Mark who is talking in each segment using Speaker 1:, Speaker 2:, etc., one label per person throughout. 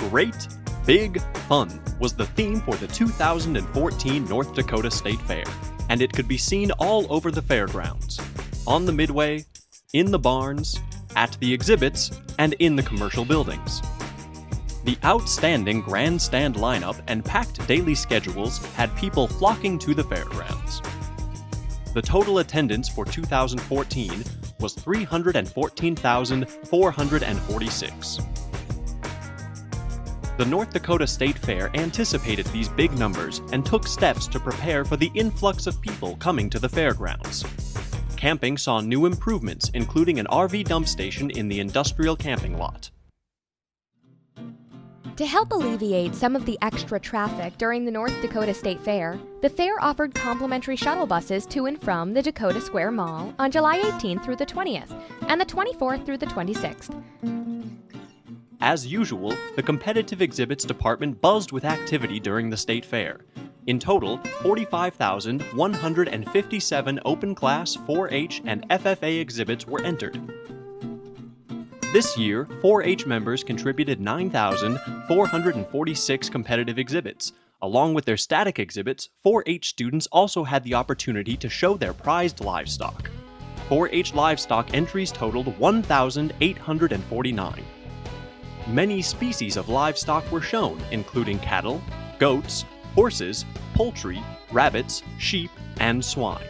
Speaker 1: Great Big Fun was the theme for the 2014 North Dakota State Fair, and it could be seen all over the fairgrounds, on the midway, in the barns, at the exhibits, and in the commercial buildings. The outstanding grandstand lineup and packed daily schedules had people flocking to the fairgrounds. The total attendance for 2014 was 314,446. The North Dakota State Fair anticipated these big numbers and took steps to prepare for the influx of people coming to the fairgrounds. Camping saw new improvements, including an RV dump station in the industrial camping lot.
Speaker 2: To help alleviate some of the extra traffic during the North Dakota State Fair, the fair offered complimentary shuttle buses to and from the Dakota Square Mall on July 18th through the 20th and the 24th through the 26th.
Speaker 1: As usual, the competitive exhibits department buzzed with activity during the state fair. In total, 45,157 open class, 4-H, and FFA exhibits were entered. This year, 4-H members contributed 9,446 competitive exhibits. Along with their static exhibits, 4-H students also had the opportunity to show their prized livestock. 4-H livestock entries totaled 1,849. Many species of livestock were shown, including cattle, goats, horses, poultry, rabbits, sheep, and swine.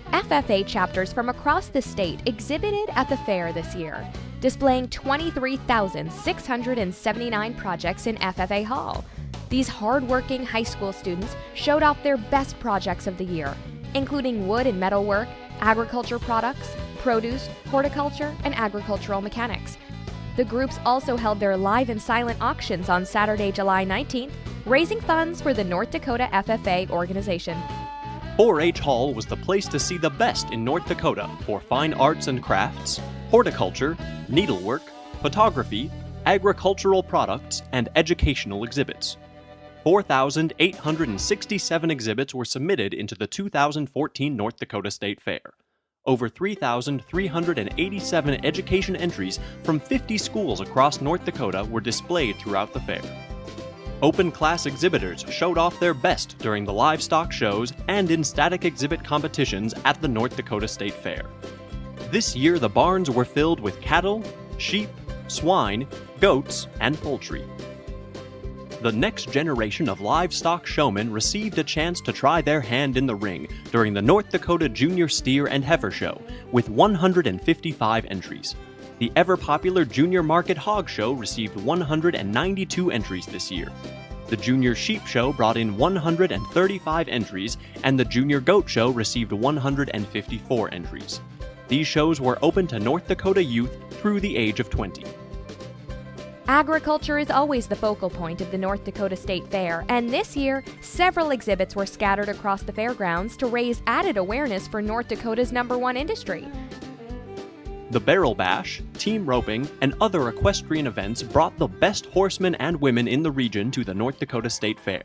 Speaker 2: FFA chapters from across the state exhibited at the fair this year, displaying 23,679 projects in FFA Hall. These hard-working high school students showed off their best projects of the year, including wood and metalwork, agriculture products, produce, horticulture, and agricultural mechanics. The groups also held their live and silent auctions on Saturday, July 19th, raising funds for the North Dakota FFA organization.
Speaker 1: 4-H Hall was the place to see the best in North Dakota for fine arts and crafts, horticulture, needlework, photography, agricultural products, and educational exhibits. 4,867 exhibits were submitted into the 2014 North Dakota State Fair. Over 3,387 education entries from 50 schools across North Dakota were displayed throughout the fair. Open class exhibitors showed off their best during the livestock shows and in static exhibit competitions at the North Dakota State Fair. This year, the barns were filled with cattle, sheep, swine, goats, and poultry. The next generation of livestock showmen received a chance to try their hand in the ring during the North Dakota Junior Steer and Heifer Show, with 155 entries. The ever-popular Junior Market Hog Show received 192 entries this year. The Junior Sheep Show brought in 135 entries, and the Junior Goat Show received 154 entries. These shows were open to North Dakota youth through the age of 20.
Speaker 2: Agriculture is always the focal point of the North Dakota State Fair, and this year, several exhibits were scattered across the fairgrounds to raise added awareness for North Dakota's #1 industry.
Speaker 1: The barrel bash, team roping, and other equestrian events brought the best horsemen and women in the region to the North Dakota State Fair.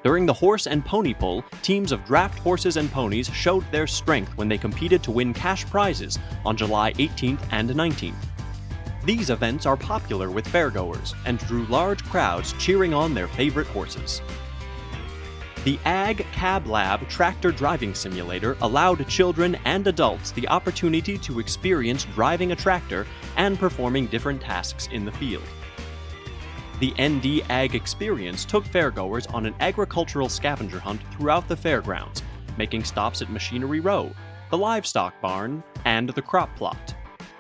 Speaker 1: During the horse and pony pull, teams of draft horses and ponies showed their strength when they competed to win cash prizes on July 18th and 19th. These events are popular with fairgoers and drew large crowds cheering on their favorite horses. The Ag Cab Lab tractor driving simulator allowed children and adults the opportunity to experience driving a tractor and performing different tasks in the field. The ND Ag Experience took fairgoers on an agricultural scavenger hunt throughout the fairgrounds, making stops at Machinery Row, the livestock barn, and the crop plot.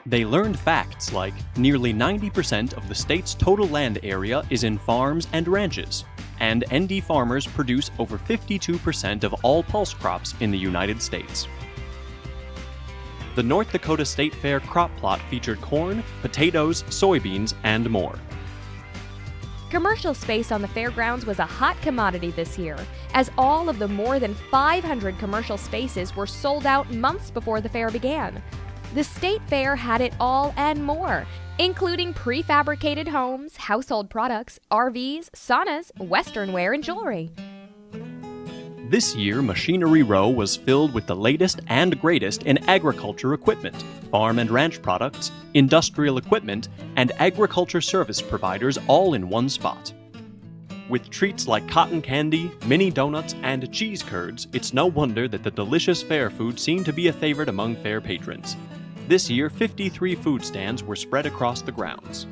Speaker 1: They learned facts like nearly 90% of the state's total land area is in farms and ranches, and ND farmers produce over 52% of all pulse crops in the United States. The North Dakota State Fair crop plot featured corn, potatoes, soybeans, and more.
Speaker 2: Commercial space on the fairgrounds was a hot commodity this year, as all of the more than 500 commercial spaces were sold out months before the fair began. The State Fair had it all and more, including prefabricated homes, household products, RVs, saunas, western wear, and jewelry.
Speaker 1: This year, Machinery Row was filled with the latest and greatest in agriculture equipment, farm and ranch products, industrial equipment, and agriculture service providers all in one spot. With treats like cotton candy, mini donuts, and cheese curds, it's no wonder that the delicious fair food seemed to be a favorite among fair patrons. This year, 53 food stands were spread across the grounds.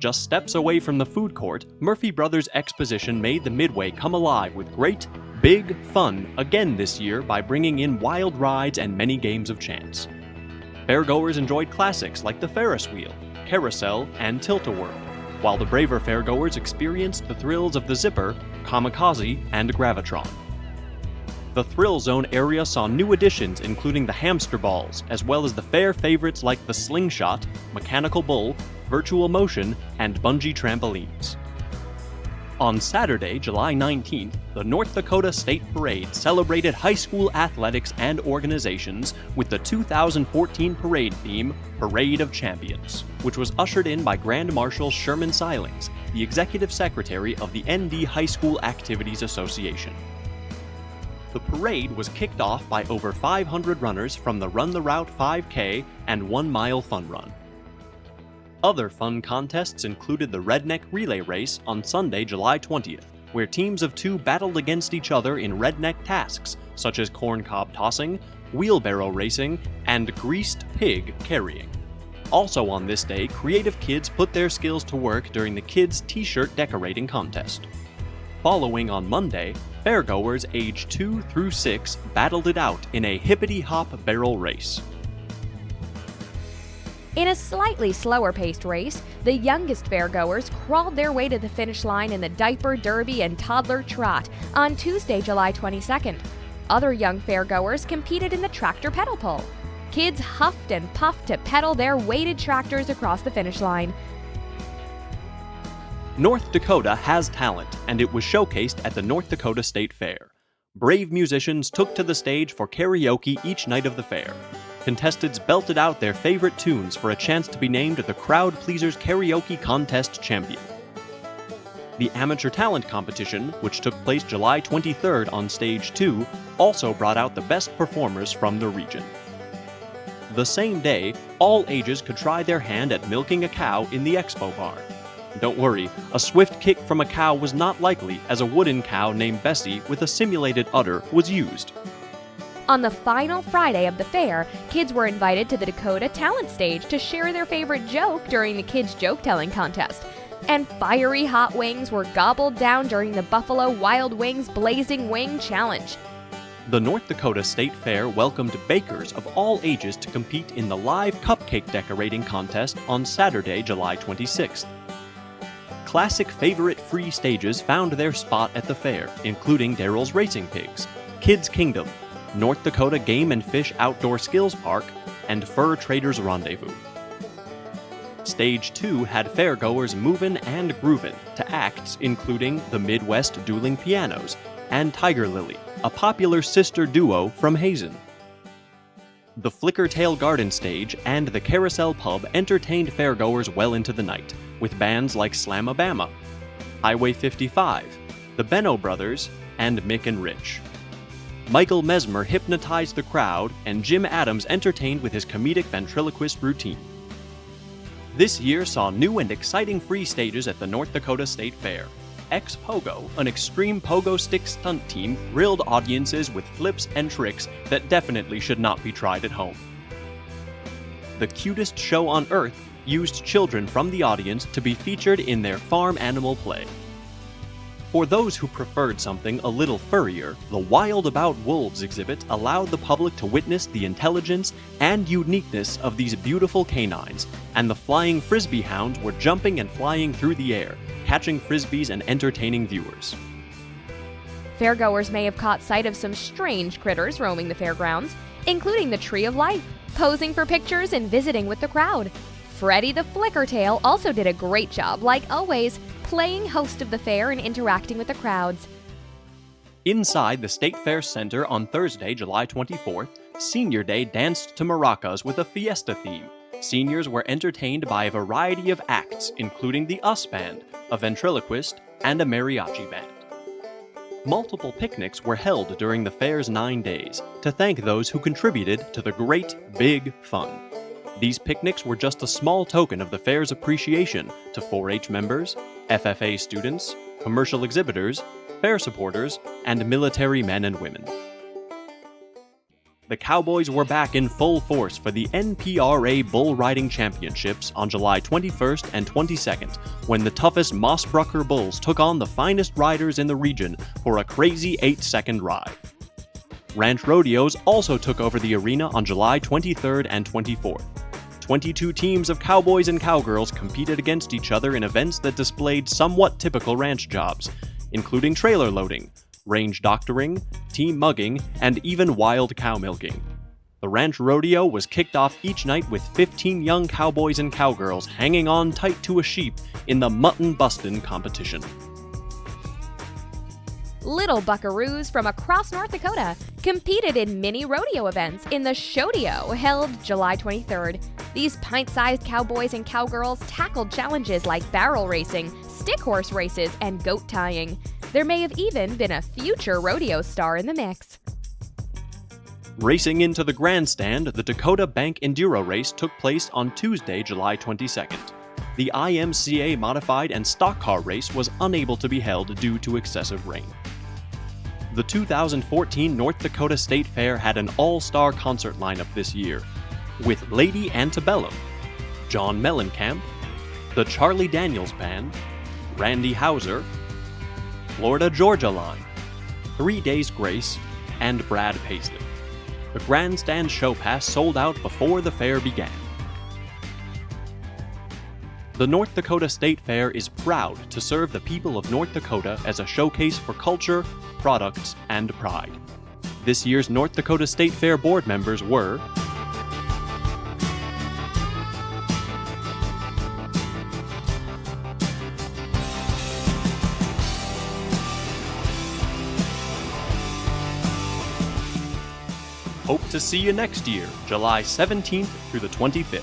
Speaker 1: Just steps away from the food court, Murphy Brothers Exposition made the Midway come alive with great, big fun again this year by bringing in wild rides and many games of chance. Fairgoers enjoyed classics like the Ferris wheel, carousel, and tilt-a-whirl, while the braver fairgoers experienced the thrills of the zipper, kamikaze, and gravitron. The Thrill Zone area saw new additions including the hamster balls, as well as the fair favorites like the slingshot, mechanical bull, virtual motion, and bungee trampolines. On Saturday, July 19th, the North Dakota State Parade celebrated high school athletics and organizations with the 2014 parade theme, Parade of Champions, which was ushered in by Grand Marshal Sherman Silings, the Executive Secretary of the ND High School Activities Association. The parade was kicked off by over 500 runners from the Run the Route 5K and 1 Mile Fun Run. Other fun contests included the Redneck Relay Race on Sunday, July 20th, where teams of two battled against each other in redneck tasks such as corncob tossing, wheelbarrow racing, and greased pig carrying. Also on this day, creative kids put their skills to work during the Kids T-shirt decorating contest. Following on Monday, fairgoers aged 2 through 6 battled it out in a hippity-hop barrel race.
Speaker 2: In a slightly slower-paced race, the youngest fairgoers crawled their way to the finish line in the diaper, derby, and toddler trot on Tuesday, July 22nd. Other young fairgoers competed in the tractor pedal pull. Kids huffed and puffed to pedal their weighted tractors across the finish line.
Speaker 1: North Dakota has talent, and it was showcased at the North Dakota State Fair. Brave musicians took to the stage for karaoke each night of the fair. Contestants belted out their favorite tunes for a chance to be named the Crowd Pleasers Karaoke Contest champion. The Amateur Talent Competition, which took place July 23rd on Stage 2, also brought out the best performers from the region. The same day, all ages could try their hand at milking a cow in the expo barn. Don't worry, a swift kick from a cow was not likely, as a wooden cow named Bessie with a simulated udder was used.
Speaker 2: On the final Friday of the fair, kids were invited to the Dakota Talent Stage to share their favorite joke during the Kids Joke-Telling Contest. And fiery hot wings were gobbled down during the Buffalo Wild Wings Blazing Wing Challenge.
Speaker 1: The North Dakota State Fair welcomed bakers of all ages to compete in the live cupcake decorating contest on Saturday, July 26th. Classic favorite free stages found their spot at the fair, including Daryl's Racing Pigs, Kids Kingdom, North Dakota Game and Fish Outdoor Skills Park, and Fur Traders Rendezvous. Stage 2 had fairgoers movin' and groovin' to acts including the Midwest Dueling Pianos and Tiger Lily, a popular sister duo from Hazen. The Flickertail Garden Stage and the Carousel Pub entertained fairgoers well into the night, with bands like Slamabama, Highway 55, the Benno Brothers, and Mick and Rich. Michael Mesmer hypnotized the crowd, and Jim Adams entertained with his comedic ventriloquist routine. This year saw new and exciting free stages at the North Dakota State Fair. X-Pogo, an extreme pogo stick stunt team, thrilled audiences with flips and tricks that definitely should not be tried at home. The Cutest Show on Earth used children from the audience to be featured in their farm animal play. For those who preferred something a little furrier, the Wild About Wolves exhibit allowed the public to witness the intelligence and uniqueness of these beautiful canines, and the flying frisbee hounds were jumping and flying through the air, catching frisbees and entertaining viewers.
Speaker 2: Fairgoers may have caught sight of some strange critters roaming the fairgrounds, including the Tree of Life, posing for pictures and visiting with the crowd. Freddie the Flickertail also did a great job, like always, playing host of the fair and interacting with the crowds.
Speaker 1: Inside the State Fair Center on Thursday, July 24th, Senior Day danced to maracas with a fiesta theme. Seniors were entertained by a variety of acts, including the Us Band, a ventriloquist, and a mariachi band. Multiple picnics were held during the fair's 9 days to thank those who contributed to the great big fun. These picnics were just a small token of the fair's appreciation to 4-H members, FFA students, commercial exhibitors, fair supporters, and military men and women. The Cowboys were back in full force for the NPRA Bull Riding Championships on July 21st and 22nd, when the toughest Mossbrucker bulls took on the finest riders in the region for a crazy 8-second ride. Ranch rodeos also took over the arena on July 23rd and 24th. 22 teams of cowboys and cowgirls competed against each other in events that displayed somewhat typical ranch jobs, including trailer loading, range doctoring, team mugging, and even wild cow milking. The ranch rodeo was kicked off each night with 15 young cowboys and cowgirls hanging on tight to a sheep in the mutton bustin' competition.
Speaker 2: Little buckaroos from across North Dakota competed in mini rodeo events in the Shodeo, held July 23rd. These pint-sized cowboys and cowgirls tackled challenges like barrel racing, stick horse races, and goat tying. There may have even been a future rodeo star in the mix.
Speaker 1: Racing into the grandstand, the Dakota Bank Enduro Race took place on Tuesday, July 22nd. The IMCA modified and stock car race was unable to be held due to excessive rain. The 2014 North Dakota State Fair had an all-star concert lineup this year, with Lady Antebellum, John Mellencamp, the Charlie Daniels Band, Randy Hauser, Florida Georgia Line, 3 Days Grace, and Brad Paisley. The grandstand show pass sold out before the fair began. The North Dakota State Fair is proud to serve the people of North Dakota as a showcase for culture, products, and pride. This year's North Dakota State Fair board members were Hope to see you next year, July 17th through the 25th.